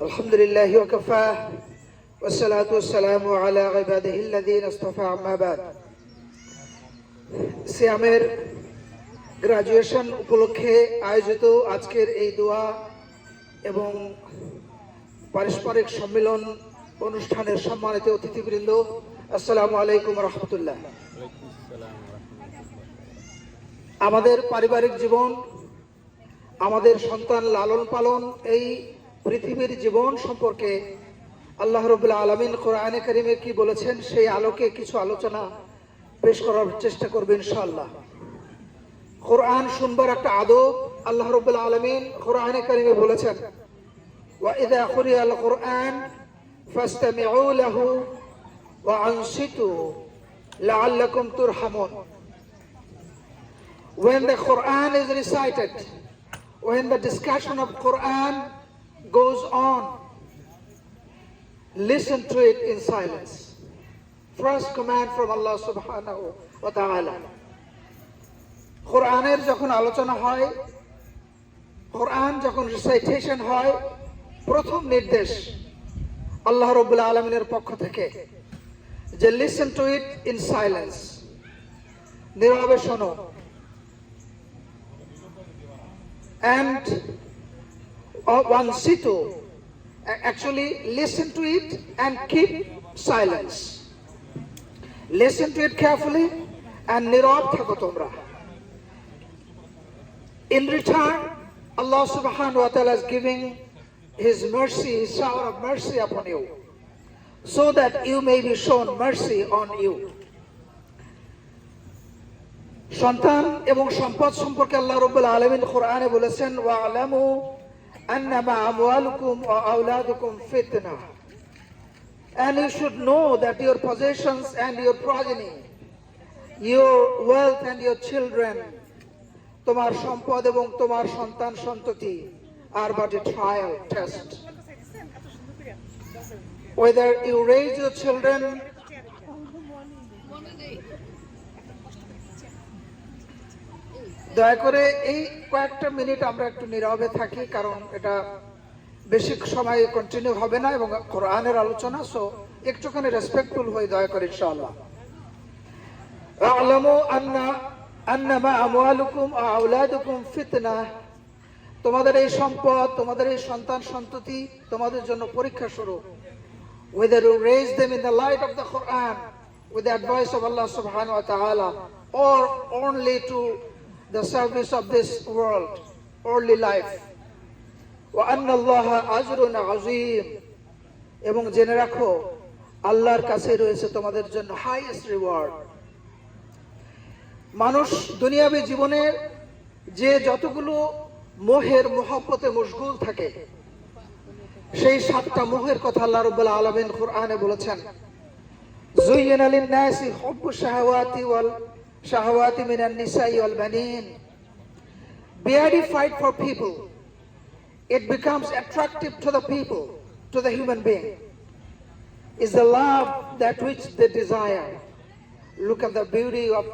الحمد لله وكفى والصلاة والسلام على عباده الذين اصطفى أما بعد সিয়ামের গ্রাজুয়েশন উপলক্ষে আয়োজিত আজকের এই দোয়া এবং পারস্পরিক সম্মেলন অনুষ্ঠানের সম্মানিত অতিথিবৃন্দ, আসসালামু আলাইকুম রহমতুল্লাহ। আমাদের পারিবারিক জীবন, আমাদের সন্তান লালন পালন, এই পৃথিবীর জীবন সম্পর্কে আল্লাহ রাব্বুল আলামিন কোরআনে কারিমে কি বলেছেন সেই আলোকে কিছু আলোচনা পেশ করার চেষ্টা করব ইনশাআল্লাহ। কোরআন শুনবার একটা আদব আল্লাহ রাব্বুল আলামিন কোরআনে কারিমে বলেছেন, ওয়া ইযা কুরিয়াল কোরআন ফাসতামিউ লাহু ওয়া আনসিতু লাআল্লাকুম তুরহামুন। When the Quran is recited, when the discussion of Quran goes on, listen to it in silence. First command from Allah subhanahu wa ta'ala. Quran যখন আলোচনা হয়, Quran যখন রিসাইটেশন হয়, প্রথম নির্দেশ আল্লাহ রাব্বুল আলামিনের পক্ষ থেকে যে listen to it in silence, নীরবে শোনো। And one situ, actually listen to it and keep silence. Listen to it carefully and nirab thako tomra. In return, Allah subhanahu wa ta'ala is giving His mercy, His shower of mercy upon you, so that you may be shown mercy on you. সন্তান এবং সম্পদ সম্পর্কে আল্লাহ রাব্বুল আলামিন কোরআনে বলেছেন, ওয়া'লামু আন্নামা আমওয়ালুকুম ওয়া আওলাদুকুম ফিতনা, and you should know that your possessions and your progeny, your wealth and your children, তোমার সম্পদ এবং তোমার সন্তান সন্ততি are but a trial test. Whether you raise your children দয়া করে এই কয়েকটা মিনিট আমরা একটু নীরবে থাকি, কারণ এটা বেশি সময় কন্টিনিউ হবে না এবং কোরআনের আলোচনা, সো একটুখানি রেসপেক্টফুল হয়ে দয়া করে ইনশাআল্লাহ। আ'লামু আন্নামা আমওয়ালুকুম ওয়া আওলাদুকুম ফিতনা, তোমাদের এই সম্পদ, তোমাদের এই সন্তান সন্ততি তোমাদের জন্য পরীক্ষা স্বরূপ। Whether you raise them in the light of the Quran, with the advice of Allah subhanahu wa ta'ala, or only to the service of this world, worldly life. Wa anna Allaha ajrun azim, এবং জেনে রাখো আল্লাহর কাছে রয়েছে তোমাদের জন্য highest reward. মানুষ দুনিয়াবী জীবনের যে যতগুলো মোহের মহব্বতে মশগুল থাকে, সেই 7টা মোহের কথা আল্লাহ রাব্বুল আলামিন কোরআনে বলেছেন। যুয়্যিনা লিন-নাসি হুব্বুশ শাহাওয়াতি ওয়াল shahawati minan nisa'i wal banin. Beatified for people, it becomes attractive to the people, to the human being, is the love that which they desire. Look at the beauty of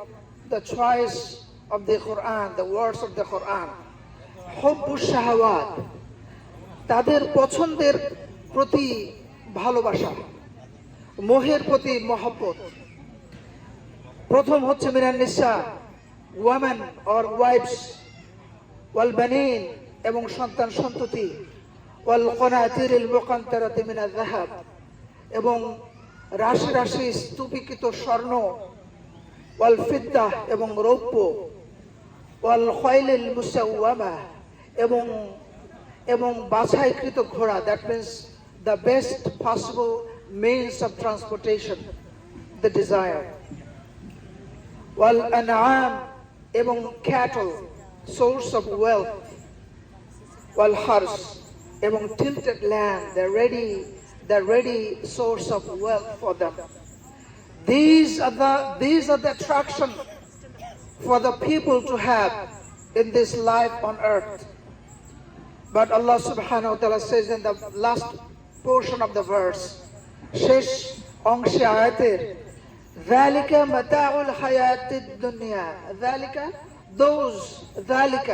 the choice of the Quran, the words of the Quran. Hubbush shahawat, তাদের পছন্দের প্রতি ভালোবাসা, মোহের প্রতি মহব্বত। প্রথম হচ্ছে মিনান নিসা, ওয়ামেন অর ওয়াইফস, ওয়াল বানিন, এবং সন্তান সন্ততি, ওয়াল কনাতিরিল মুকান্তারাতি মিনাজ যাহাব, এবং রাশি রাশি স্তূপীকৃত স্বর্ণ, ওয়াল ফিদ্দা, এবং রৌপ্য, ওয়াল খাইলিল মুসাওয়ামা, এবং বাছাইকৃত ঘোড়া, that means the best possible means of transportation, the desire. Wal an'am, এবং cattle, source of wealth. Wal hars, এবং tilted land, the ready source of wealth for them. These are the attraction for the people to have in this life on earth. But Allah subhanahu wa ta'ala says in the last portion of the verse, শেষ অংশে আয়াতের, ذلك متاع الحياة الدنيا, ذلك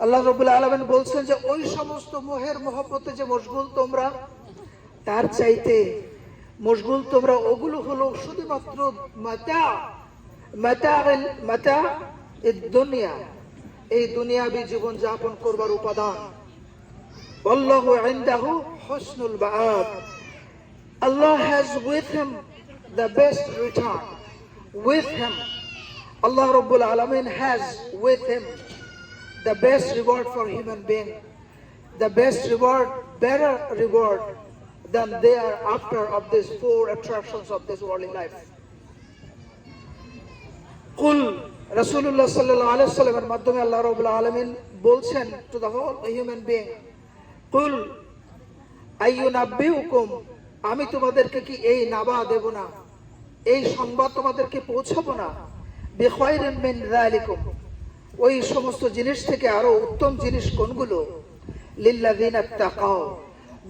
আল্লাহ রাব্বুল আলামিন বলছেন যে ওই সমস্ত মোহের মহব্বতে যে মশগুল তোমরা, তার চাইতে মশগুল তোমরা ওগুলো হলো শুধুমাত্র মাতা দুনিয়া, এই দুনিয়াবি জীবন যাপন করবার উপাদান। আল্লাহু ইনদাহু Husnul মাআব, Allah has with him the best return. With him, Allah Rabbul Alamin has with him the best reward for human being, the best reward, better reward than they are after of these four attractions of this worldly life. Qul, Rasulullah sallallahu alaihi wasallam এর মাধ্যমে আল্লাহ রাব্বুল আলামিন বলছেন to the whole human being, Qul আইয়ুনাব্বিউকুম, আমি তোমাদেরকে কি এই নাবা দেব না, এই সংবাদ তোমাদেরকে পৌঁছাবো না, বিখায়রিন মিন যালিকুম, ওই সমস্ত জিনিস থেকে আরো উত্তম জিনিস কোনগুলো, লিল্লাযিনা তাকাও,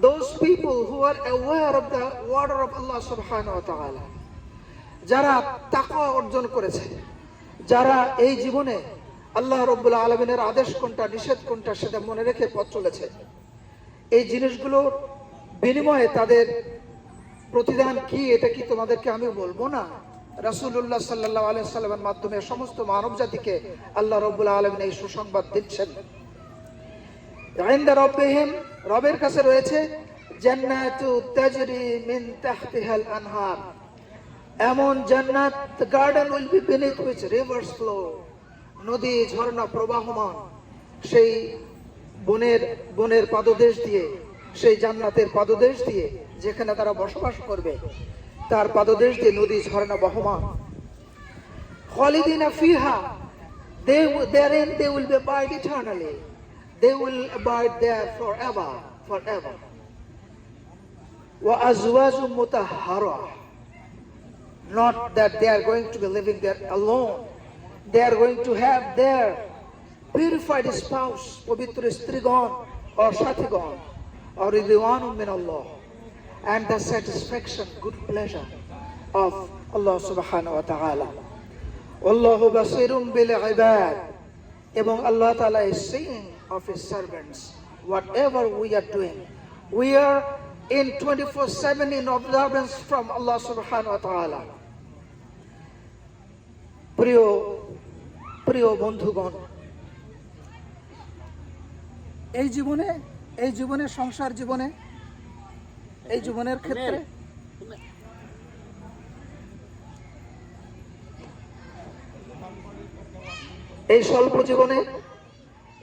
those people who are aware of the order of Allah subhanahu wa ta'ala, যারা তাকওয়া অর্জন করেছে, যারা এই জীবনে আল্লাহ রাব্বুল আলামিনের আদেশ কোনটা নিষেধ কোনটা সেটা মনে রেখে পথ চলেছে, এই জিনিসগুলোর বিনিময়ে তাদের প্রতিদান কি, এটা কি তোমাদেরকে আমি বলবো না? রাসূলুল্লাহ সাল্লাল্লাহু আলাইহি সাল্লামের মাধ্যমে সমস্ত মানব জাতিকে আল্লাহ রাব্বুল আলামিন এই সুসংবাদ দিচ্ছেন। ইনদা রাব্বিহিম, রবের কাছে রয়েছে জান্নাতু তাজরি মিন তাহতিহাল আনহার, এমন জান্নাত, the garden will be beneath which rivers flow, নদী ঝর্ণা প্রবাহমান, সেই বনের পাদদেশ দিয়ে, সেই জান্নাতের পাদদেশ দিয়ে যেখানে তারা বসবাস করবে, তার পাদদেশ দিয়ে নদী ঝর্ণা বহমান। খালিদিনা ফিহা, therein they will be abide eternally, they will abide there forever. Wa azwajum mutahhara, not that they are going to be living there alone, they are going to have their purified spouse, পবিত্র স্ত্রীগণ or সাথীগণ, or ridwanun min Allah, and the satisfaction, good pleasure of Allah subhanahu wa ta'ala. Wallahu basirun bil ibad, এবং Allah ta'ala is seeing of his servants whatever we are doing. We are in 24/7 in observance from Allah subhanahu wa ta'ala. প্রিয় বন্ধুগণ, এই জীবনে সংসার জীবনে, এই জীবনের ক্ষেত্রে এই স্বল্প জীবনে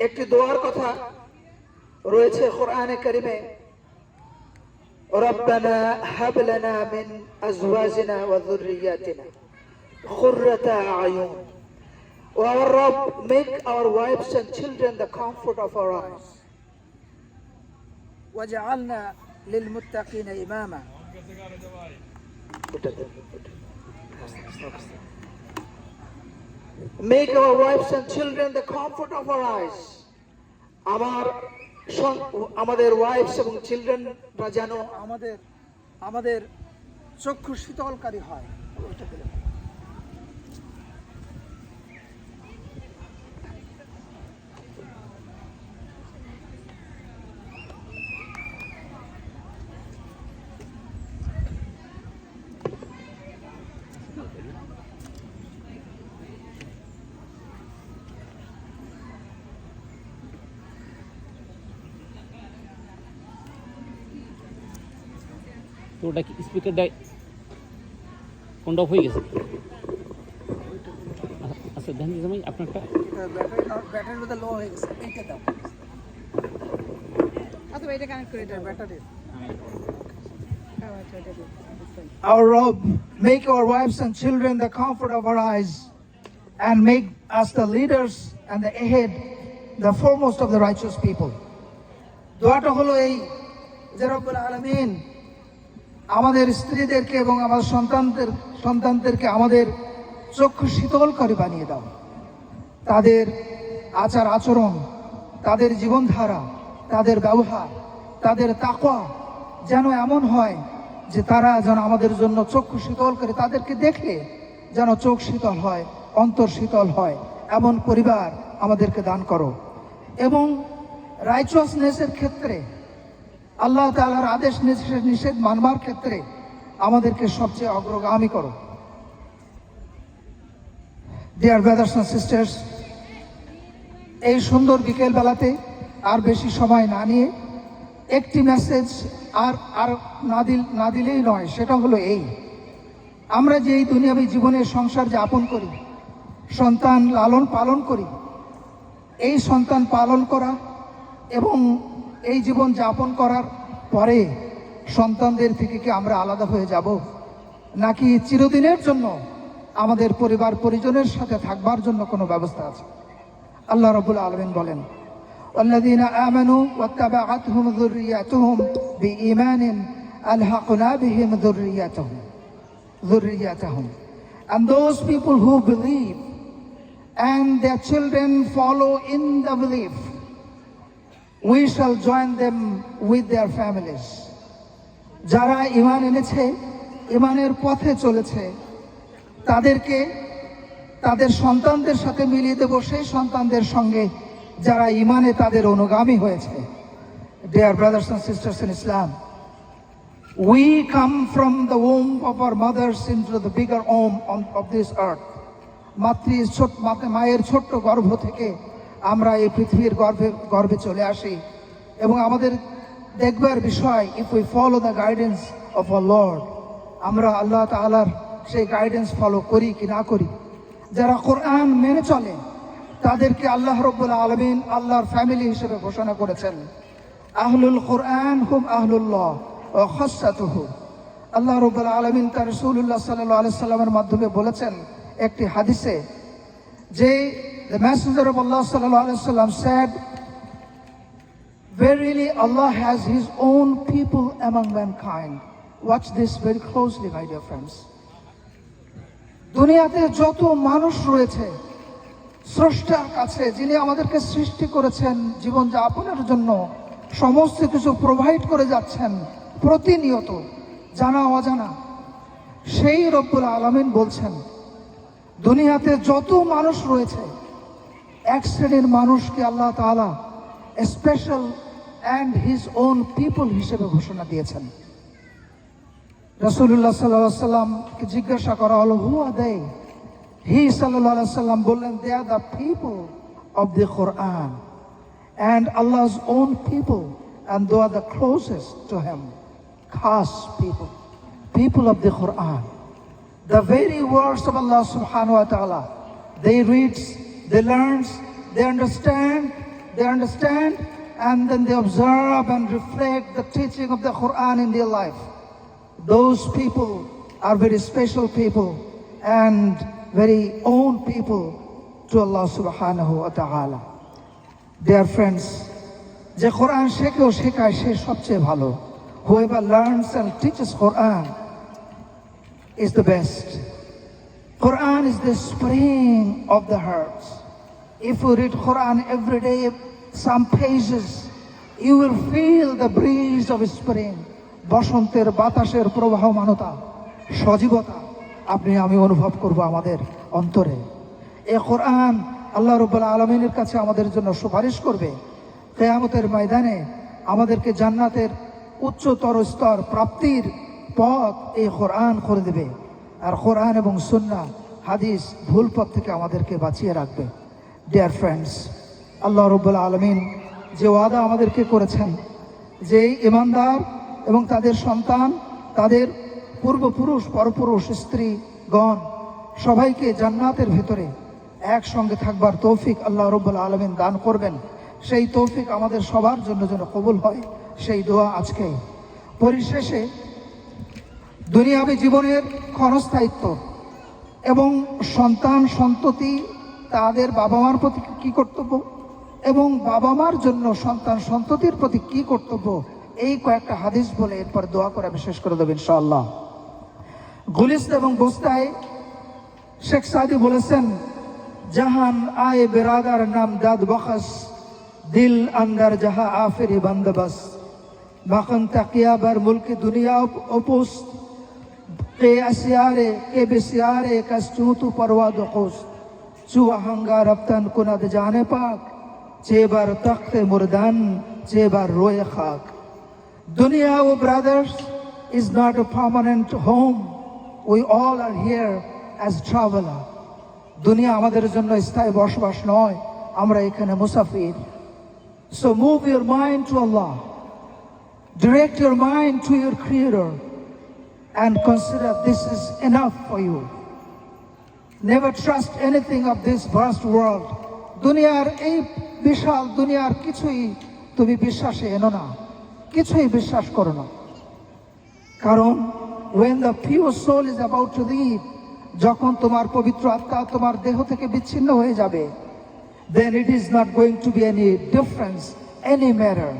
একটি দোয়ার কথা রয়েছে কোরআনে কারিমে, রব্বানা হাব লানা মিন আজওয়াজিনা ওয়া যুররিয়াতিনা কুররাতা আয়ুন, O our Rabb, make our wives and children the comfort of our eyes. وَجَعَلْنَا لِلْمُتَّقِينَ إِمَامًا. Make our wives and children the comfort of our eyes. আমাদের ওয়াইফস এবং চিলড্রেনরা যেন আমাদের চক্ষু শীতলকারী হয়। তো ওটা কি স্পিকারটা কোনটা অফ হয়ে গেছে? আচ্ছা ধ্যান দিতে আমি আপনারটা ব্যাটারিটা লো হয়ে গেছে, এইটা দাও। আচ্ছা এটা কানেক্ট করে দাও battery. Our Rabb, make our wives and children the comfort of our eyes, and make us the leaders and the ahead, the foremost of the righteous people. দোয়াটা হলো এই যে রব্বুল আলামিন আমাদের স্ত্রীদেরকে এবং আমাদের সন্তানদেরকে আমাদের চক্ষু শীতলকারী বানিয়ে দাও। তাদের আচার আচরণ, তাদের জীবনধারা, তাদের ব্যবহার, তাদের তাকওয়া যেন এমন হয় যে তারা যেন আমাদের জন্য চক্ষু শীতলকারী, তাদেরকে দেখলে যেন চোখ শীতল হয়, অন্তর শীতল হয়, এমন পরিবার আমাদেরকে দান করো। এবং রাইচাসনেসের ক্ষেত্রে, আল্লাহ তাআলার আদেশ নিষেধ মানবার ক্ষেত্রে আমাদেরকে সবচেয়ে অগ্রগামী করো। ডিয়ার ব্রাদার্স এন্ড সিস্টার্স, এই সুন্দর বিকেল বেলাতে আর বেশি সময় না নিয়ে একটি মেসেজ আর না দিলেই নয়, সেটা হলো এই: আমরা যে এই দুনিয়াবী জীবনের সংসার যাপন করি, সন্তান লালন পালন করি, এই সন্তান পালন করা এবং এই জীবন যাপন করার পরে সন্তানদের থেকে কি আমরা আলাদা হয়ে যাব, নাকি চিরদিনের জন্য আমাদের পরিবার পরিজনের সাথে থাকবার জন্য কোনো ব্যবস্থা আছে? আল্লাহ রাব্বুল আলামিন বলেন, ওয়াল্লাযীনা আমানু ওয়াত্তাবাআতহুম যুররিয়াতুহুম বিঈমানিন আলহাকনা বিহিম যুররিয়াতাহুম, and those people who believe and their children follow in the belief, we shall join them with their families. যারা ঈমান এনেছে, ঈমানের পথে চলেছে, তাদেরকে তাদের সন্তানদের সাথে মিলিয়ে দেব সেই সন্তানদের সঙ্গে যারা ঈমানে তাদের অনুগামী হয়েছে। Dear brothers and sisters in Islam, we come from the womb of our mothers into the bigger home of this earth. মায়ের ছোট্ট গর্ভ থেকে আমরা এই পৃথিবীর গর্ভে চলে আসি এবং আমাদের দেখবার বিষয়, if we follow the guidance of our Lord, আমরা আল্লাহ তাআলার সেই গাইডেন্স ফলো করি কি না করি। যারা কোরআন মেনে চলে তাদেরকে আল্লাহ রাব্বুল আলামিন আল্লাহর ফ্যামিলি হিসেবে ঘোষণা করেছেন। আহলুল কোরআন হুম আহলুল্লাহ ওয়া খাসসাতুহু। আল্লাহ রাব্বুল আলামিন তার রাসূলুল্লাহ সাল্লাল্লাহু আলাইহি সাল্লামের মাধ্যমে বলেছেন একটি হাদিসে যে the messenger of Allah sallallahu alaihi wasallam said, verily Allah has his own people among mankind. Watch this very closely, my dear friends. দুনিয়াতে যত মানুষ রয়েছে, স্রষ্টার কাছে যিনি আমাদেরকে সৃষ্টি করেছেন জীবন যাপনের জন্য সমস্ত কিছু প্রোভাইড করে যাচ্ছেন প্রতিনিয়ত, জানা অজানা, সেই রব্বুল আলামিন বলছেন দুনিয়াতে যত মানুষ রয়েছে, এক শ্রেণীর মানুষকে আল্লাহ তাআলা special and his own people হিসেবে ঘোষণা দিয়েছেন। রাসূলুল্লাহ সাল্লাল্লাহু আলাইহি সাল্লামকে জিজ্ঞাসা করা হলো, হু আর দে? হি সাল্লাল্লাহু আলাইহি সাল্লাম বললেন, they are the people of the Quran and Allah's own people, and they are the closest to him, khas people of the Quran. The very words of Allah subhanahu wa ta'ala, they read, they learn, they understand, and then they observe and reflect the teaching of the Quran in their life. Those people are very special people and very own people to Allah subhanahu wa ta'ala. Dear friends, যে কোরআন শেখে ও শেখায় সে সবচেয়ে ভালো। Whoever learns and teaches Quran is the best. Quran is the spring of the heart. If you read Quran every day, some pages, you will feel the breeze of spring. বসন্তের বাতাসের প্রবাহমানতা, সজীবতা আপনি আমি অনুভব করব আমাদের অন্তরে। এই কোরআন আল্লাহ রাব্বুল আলামিনের কাছে আমাদের জন্য সুপারিশ করবে। কিয়ামতের ময়দানে আমাদেরকে জান্নাতের উচ্চতর স্তর প্রাপ্তির পথ এই কোরআন করে দেবে। আর কোরআন এবং সুন্নাহ হাদিস ভুল পথ থেকে আমাদেরকে বাঁচিয়ে রাখবে। ডিয়ার ফ্রেন্ডস, আল্লাহ রাব্বুল আলামিন যে ওয়াদা আমাদেরকে করেছেন যে ঈমানদার এবং তাদের সন্তান, তাদের পূর্বপুরুষ, পরপুরুষ, স্ত্রীগণ সবাইকে জান্নাতের ভেতরে একসঙ্গে থাকবার তৌফিক আল্লাহ রাব্বুল আলামিন দান করবেন, সেই তৌফিক আমাদের সবার জন্য যেন কবুল হয়, সেই দোয়া আজকে। পরিশেষে দুনিয়াবী জীবনের ক্ষণস্থায়িত্ব এবং সন্তান সন্ততি তাদের বাবা মার প্রতি কী কর্তব্য এবং বাবা মার জন্য সন্তান সন্ততির প্রতি কী কর্তব্য, এই কয়েকটা হাদিস বলে এরপর দোয়া করে আমি শেষ করে দেব ইনশাআল্লাহ। গুলিস্ত এবং বস্তায় শেখ সাদি বলেছেন, জাহান আয়ে বেরাদার নাম দাদ বখস, দিল আন্দার জাহা আফেরি বন্দোবস, মাখন তাকিয়া বার মুলকি দুনিয়া ওপুস, কে আসিয়ারে কে বেসিয়ারে কাস্তু তু পরওয়া দোস, চু আহঙ্গা রপ্তান কুনাদ জানে পাক, চেবার তখতে মুরদান, চেবার রোয়ে খাক। Dunya, oh brothers, is not a permanent home. We all are here as traveler. দুনিয়া আমাদের জন্য স্থায়ী বসবাস নয়, আমরা এখানে মুসাফির। So move your mind to Allah. Direct your mind to your Creator and consider this is enough for you. Never trust anything of this vast world. দুনিয়ার এই বিশাল দুনিয়ার কিছুই তুমি বিশ্বাসে এনো না, কিছুই বিশ্বাস করো না। কারণ when the pure soul is about to leave, যখন তোমার পবিত্র আত্মা তোমার দেহ থেকে বিচ্ছিন্ন হয়ে যাবে, then it is not going to be any difference, any matter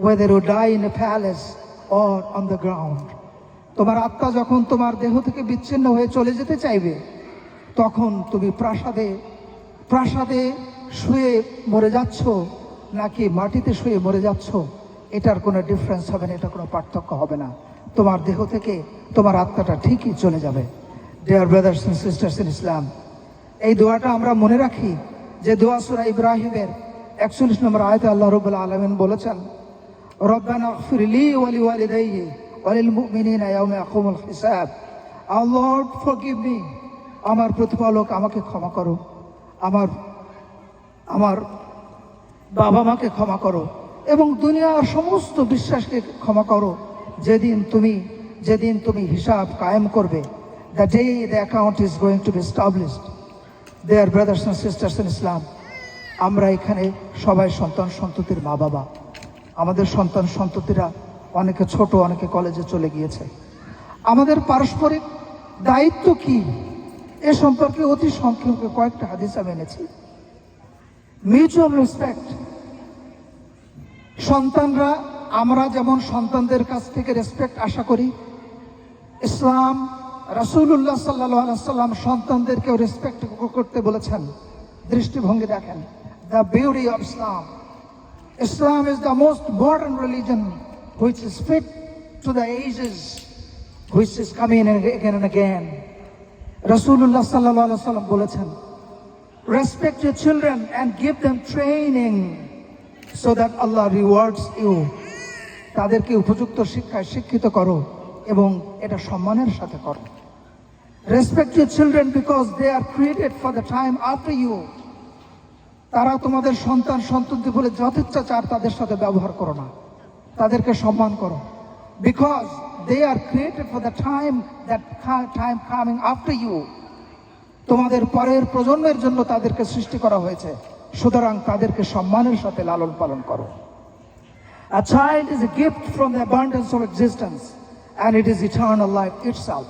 whether you die in a palace or on the ground. তোমার আত্মা যখন তোমার দেহ থেকে বিচ্ছিন্ন হয়ে চলে যেতে চাইবে, তখন তুমি প্রাসাদে শুয়ে মরে যাচ্ছ নাকি মাটিতে শুয়ে মরে যাচ্ছ, এটার কোনো ডিফারেন্স হবে না, এটা কোনো পার্থক্য হবে না। তোমার দেহ থেকে তোমার আত্মাটা ঠিকই চলে যাবে। Dear brothers and sisters in Islam, এই দোয়াটা আমরা মনে রাখি, যে দোয়া সূরা ইব্রাহিমের 41 নম্বর আয়াতে আল্লাহ রাব্বুল আলামিন বলেছেন, রব্বানা ইগফির লি ওয়া লিওয়ালিদাইয়া ওয়া লিল মুমিনিনা ইয়াওমা ইয়াকুমুল হিসাব। আও লর্ড ফরগিভ মি, আমার প্রতিপালক আমাকে ক্ষমা করো, আমার বাবা মাকে ক্ষমা করো এবং দুনিয়ার সমস্ত বিশ্বাসকে ক্ষমা করো, যেদিন তুমি হিসাব কায়েম করবে। The day the account is going to be established. Dear brothers and sisters in Islam, আমরা এখানে সবাই সন্তান সন্ততির মা বাবা। আমাদের সন্তান সন্ততিরা অনেকে ছোট, অনেকে কলেজে চলে গিয়েছে। আমাদের পারস্পরিক দায়িত্ব কি এ সম্পর্কে অতি সংক্ষেপে কয়েকটা হাদিস আমি এনেছি। Mutual respect. সন্তানরা, আমরা যেমন সন্তানদের কাছ থেকে রেসপেক্ট আশা করি, ইসলাম রাসূলুল্লাহ সাল্লাল্লাহু আলাইহি ওয়াসাল্লাম সন্তানদেরকেও রেসপেক্ট করতে বলেছেন। দৃষ্টিভঙ্গি দেখেন, the beauty of Islam. Islam is the most modern religion which is fit to the ages which is coming again and again. Rasulullah sallallahu alaihi wasallam বলেছেন, respect your children and give them training so that Allah rewards you. তাদেরকে উপযুক্ত শিক্ষায় শিক্ষিত করো এবং এটা সম্মানের সাথে করো। Respect your children because they are created for the time after you. তারা তোমাদের সন্তান সন্ততি বলে যথেচ্ছাচার তাদের সাথে ব্যবহার করো না, তাদেরকে সম্মান করো। Because they are created for the time coming after you. তোমাদের পরের প্রজন্মের জন্য তাদেরকে সৃষ্টি করা হয়েছে, সুতরাং তাদেরকে সম্মানের সাথে লালন পালন করো। A child is a gift from the abundance of existence and it is eternal life itself.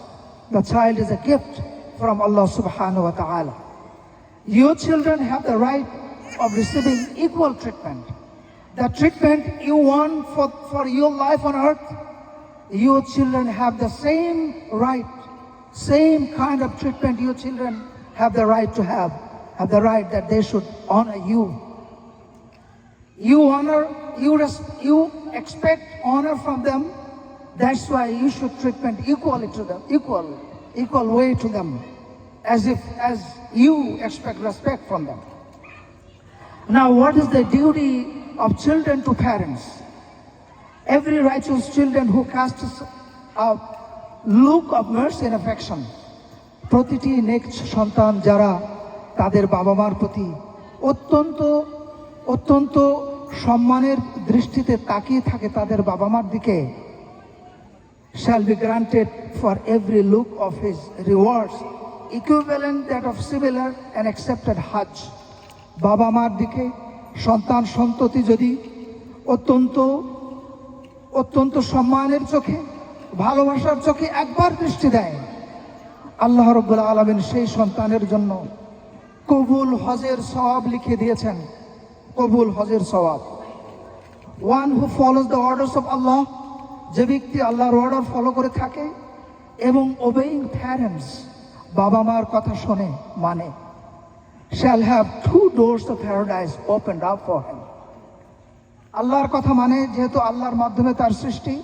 The child is a gift from Allah subhanahu wa ta'ala. Your children have the right of receiving equal treatment. The treatment you want for your life on earth, your children have the same right, same kind of treatment your children have the right to have the right that they should honor you. You expect honor from them. That's why you should treatment equally to them, equal way to them, as you expect respect from them. Now, what is the duty of children to parents? Every righteous children who casts a look of mercy and affection. প্রতিটি নেক সন্তান যারা তাদের বাবা মার প্রতি অত্যন্ত সম্মানের দৃষ্টিতে তাকিয়ে থাকে তাদের বাবা মার দিকে, shall be granted for every look of his rewards equivalent that of similar and accepted hajj. বাবা মার দিকে সন্তান সন্ততি যদি অত্যন্ত সম্মানের চোখে, ভালোবাসার চোখে একবার দৃষ্টি দেয়, আল্লাহ রাব্বুল আলামিন সেই সন্তানের জন্য কবুল হজের সওয়াব লিখে দিয়েছেন। কবুল হজের সওয়াব। One who follows the orders of Allah, যে ব্যক্তি আল্লাহর অর্ডার ফলো করে থাকে এবং obeying parents, বাবা মার কথা শোনে মানে, shall have 2 doors of paradise opened up for him. আল্লাহর কথা মানে যেহেতু আল্লাহর মাধ্যমে তার সৃষ্টি,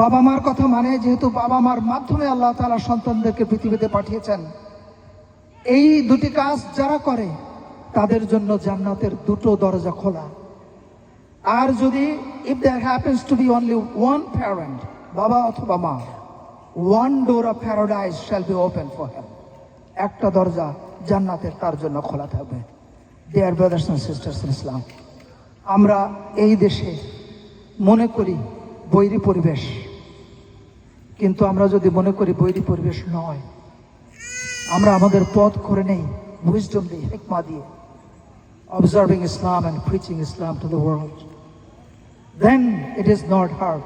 বাবা মার কথা মানে যেহেতু বাবা মার মাধ্যমে আল্লাহ তাআলা সন্তানদেরকে পৃথিবীতে পাঠিয়েছেন। এই দুটি কাজ যারা করে তাদের জন্য জান্নাতের দুটো দরজা খোলা। আর যদি if there happens to be only one parent, বাবা অথবা মা, one door of paradise shall be open for him. একটা দরজা জান্নাতের তার জন্য খোলা থাকবে। Dear brothers and sisters in Islam, আমরা এই দেশে মনে করি বৈরী পরিবেশ, কিন্তু আমরা যদি মনে করি বৈরী পরিবেশ নয়, আমরা আমাদের পথ করে নেই উইজডম দিয়ে, হিকমা দিয়ে, observing Islam and preaching Islam to the world, then it is not hard.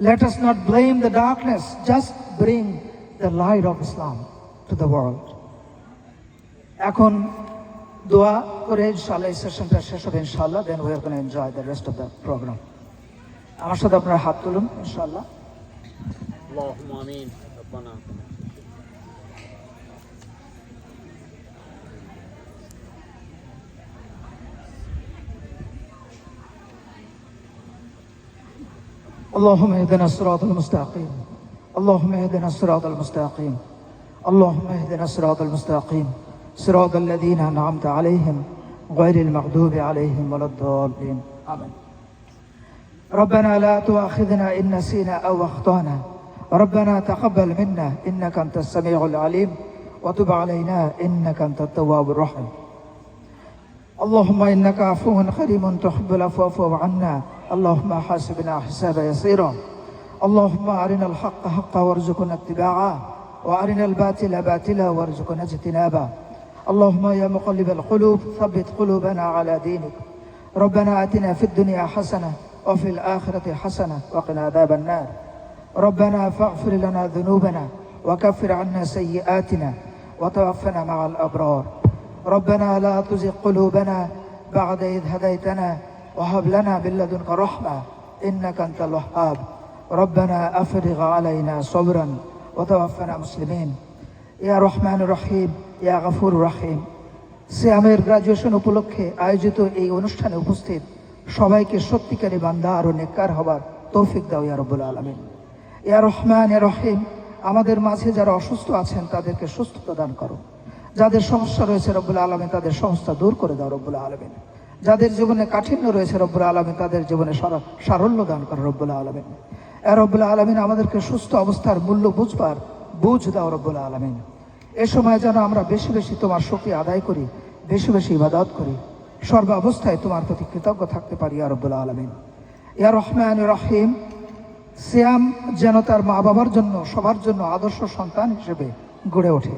Let us not blame the darkness, just bring the light of Islam to the world. এখন দোয়া করে ইনশাআল্লাহ এই সেশনটা শেষ হবে ইনশাআল্লাহ, then we are going to enjoy the rest of the program. আমার সাথে আপনারা হাত তুলুন ইনশাআল্লাহ। اللهم آمين ربنا اللهم اهدنا الصراط المستقيم، اللهم اهدنا الصراط المستقيم، اللهم اهدنا الصراط المستقيم، صراط الذين أنعمت عليهم غير المغضوب عليهم ولا الضالين، آمين. ربنا لا تؤاخذنا إن نسينا أو أخطأنا، ربنا تقبل منا إنك أنت السميع العليم وتب علينا إنك أنت التواب الرحيم. اللهم إنك عفو كريم تحب العفو فاعف عنا، اللهم حاسبنا حسابا يسيرا، اللهم أرنا الحق حقا وارزقنا اتباعه وأرنا الباطل باطلا وارزقنا اجتنابه، اللهم يا مقلب القلوب ثبت قلوبنا على دينك، ربنا آتنا في الدنيا حسنة وفي الآخرة حسنة وقنا عذاب النار، ربنا فاغفر لنا ذنوبنا وكفر عنا سيئاتنا وتوفنا مع الأبرار، ربنا لا تزغ قلوبنا بعد إذ هديتنا وهب لنا من لدنك رحمة إنك أنت الوهاب، ربنا أفرغ علينا صبرا وتوفنا مسلمين، يا رحمن الرحيم يا غفور رحيم। সিয়ামের গ্রাজুয়েশন উপলক্ষে আয়োজিত এই অনুষ্ঠানে উপস্থিত সবাইকে সত্যিকারী বান্দা আর নেককার হবার তৌফিক দাও ইয়া রব্বুল আলামিন। ইয়া রহমান ইয়া রহিম, আমাদের মাঝে যারা অসুস্থ আছেন তাদেরকে সুস্থতা দান করো, যাদের সমস্যা রয়েছে রব্বুল আলামিন তাদের সমস্যা দূর করে দাও রব্বুল আলামিন, যাদের জীবনে কাঠিন্য রয়েছে রব্বুল আলামিন তাদের জীবনে সারল্য দান করো রব্বুল আলামিন। ইয়া রব্বুল আলামিন, আমাদেরকে সুস্থ অবস্থার মূল্য বুঝবার বুঝ দাও রব্বুল আলামিন। এ সময় যেন আমরা বেশি বেশি তোমার শুকরিয়া আদায় করি, বেশি বেশি ইবাদত করি, সর্ব অবস্থায় তোমার প্রতি কৃতজ্ঞ থাকতে পারি ইয়া রব্বুল আলামিন। ইয়া রহমান রহিম, সিয়াম যেন তার মা বাবার জন্য সবার জন্য আদর্শ সন্তান হিসেবে গড়ে ওঠে,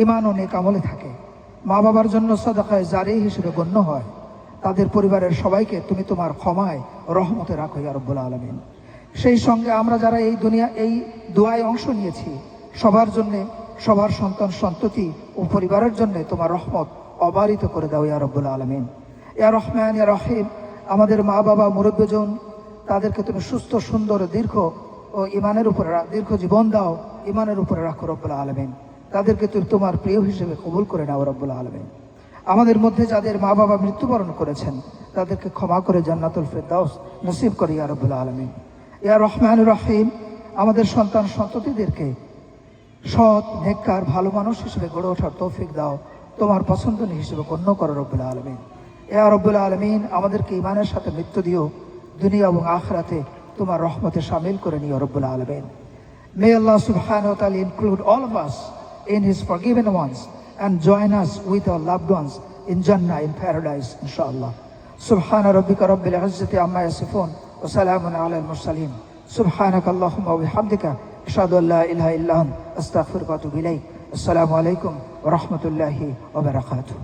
ঈমান ও নেক আমলে থাকে, মা বাবার জন্য সাদাকায়ে জারি হিসেবে গণ্য হয়, তাদের পরিবারের সবাইকে তুমি তোমার ক্ষমায় রহমতে রাখো ইয়া রব্বুল আলামিন। সেই সঙ্গে আমরা যারা এই দোয়ায় অংশ নিয়েছি সবার জন্যে, সবার সন্তান সন্ততি ও পরিবারের জন্য তোমার রহমত অবারিত করে দাও ইয়া রব্বুল আলামিন। ইয়া রহমান ইয়া রহিম, আমাদের মা বাবা মুরব্বিজন তাদেরকে তুমি সুস্থ সুন্দর দীর্ঘ ও ইমানের উপরে দীর্ঘ জীবন দাও, ইমানের উপরে রাখো রব্বুল আলামিন, তাদেরকে তুমি তোমার প্রিয় হিসেবে কবুল করে নাও রব্বুল আলামিন। আমাদের মধ্যে যাদের মা বাবা মৃত্যুবরণ করেছেন তাদেরকে ক্ষমা করে জান্নাতুল ফেরদাউস নসিব করে ইয়া রব্বুল আলামিন। ইয়া রহমান রহিম, আমাদের সন্তান সন্ততিদেরকে সৎ নেককার ভালো মানুষ হিসেবে গড়ে ওঠার তৌফিক দাও, তোমার পছন্দনীয় হিসেবে গণ্য করো রব্বুল আলামিন। ইয়া রব্বুল আলামিন, আমাদেরকে ঈমানের সাথে মৃত্যু দিও, দুনিয়া এবং আখিরাতে তোমার রহমতে শামিল করে নিও রব্বুল আলামিন। May Allah subhanahu wa ta'ala include all of us in His forgiven ones and join us with our loved ones in Jannah, in paradise, inshallah. Subhana rabbika rabbil izzati amma yasifun wa salamun ala al-mursalin. Subhanaka Allahumma wa bihamdika ashhadu an la ilaha illa anta astaghfiruka wa atubu ilayk. Assalamu alaikum wa rahmatullahi wa barakatuh.